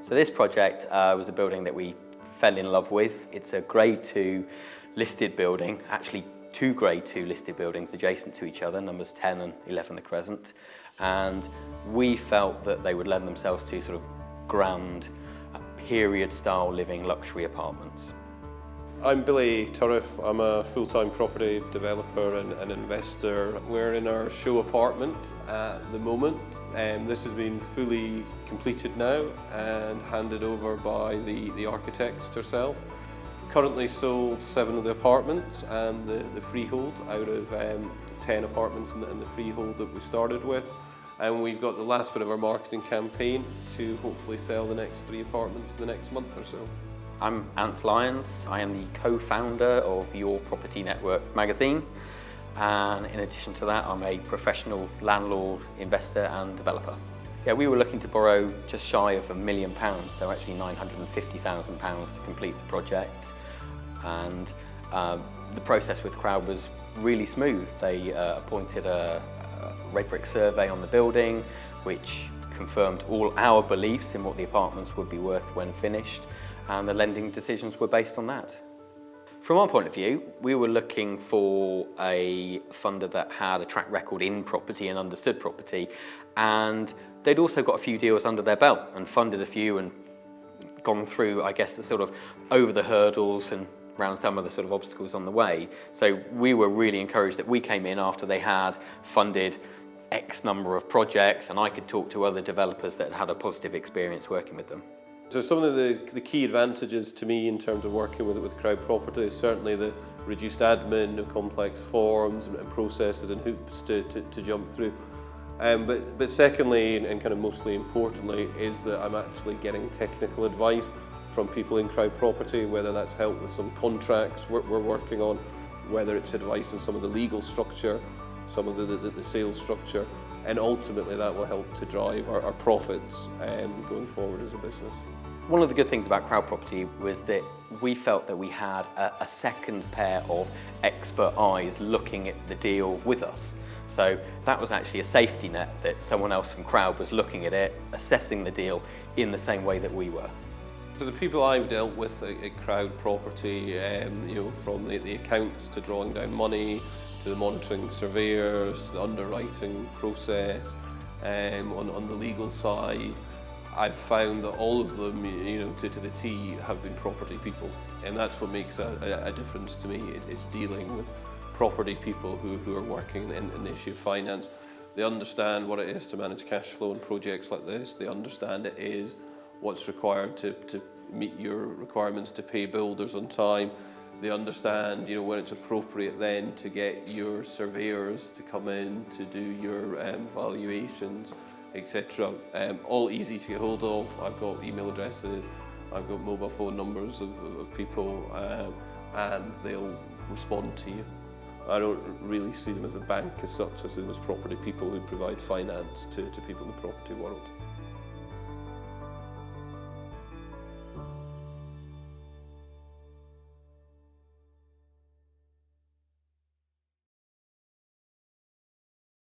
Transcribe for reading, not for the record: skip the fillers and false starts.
So this project was a building that we fell in love with. It's a Grade 2 listed building, actually two Grade 2 listed buildings adjacent to each other, numbers 10 and 11 the Crescent, and we felt that they would lend themselves to sort of grand period style living luxury apartments. I'm Billy Turriff. I'm a full-time property developer and investor. We're in our show apartment at the moment. This has been fully completed now and handed over by the architect herself. Currently sold 7 of the apartments and the freehold out of 10 apartments in the freehold that we started with. And we've got the last bit of our marketing campaign to hopefully sell the next 3 apartments in the next month or so. I'm Ant Lyons. I am the co-founder of Your Property Network magazine, and in addition to that I'm a professional landlord, investor and developer. Yeah, we were looking to borrow just shy of £1 million, so actually £950,000 to complete the project, and the process with Crowd was really smooth. They appointed a red brick survey on the building which confirmed all our beliefs in what the apartments would be worth when finished, and the lending decisions were based on that. From our point of view, we were looking for a funder that had a track record in property and understood property, and they'd also got a few deals under their belt and funded a few and gone through, I guess, the sort of over the hurdles and around some of the sort of obstacles on the way. So we were really encouraged that we came in after they had funded X number of projects, and I could talk to other developers that had a positive experience working with them. So some of the key advantages to me in terms of working with CrowdProperty is certainly the reduced admin, no complex forms and processes and hoops to jump through. But secondly, and kind of mostly importantly, is that I'm actually getting technical advice from people in CrowdProperty, whether that's help with some contracts we're working on, whether it's advice on some of the legal structure, some of the sales structure, and ultimately that will help to drive our profits going forward as a business. One of the good things about CrowdProperty was that we felt that we had a second pair of expert eyes looking at the deal with us. So that was actually a safety net, that someone else from Crowd was looking at it, assessing the deal in the same way that we were. So the people I've dealt with at CrowdProperty, you know, from the accounts to drawing down money, to the monitoring surveyors, to the underwriting process, on the legal side, I've found that all of them, you know, to the T, have been property people, and that's what makes a difference to me. It's dealing with property people who are working in the issue of finance. They understand what it is to manage cash flow in projects like this. They understand it is what's required to meet your requirements to pay builders on time. They understand, you know, when it's appropriate then to get your surveyors to come in to do your valuations, etc. All easy to get hold of. I've got email addresses, I've got mobile phone numbers of people, and they'll respond to you. I don't really see them as a bank as such. I see them as property people who provide finance to people in the property world.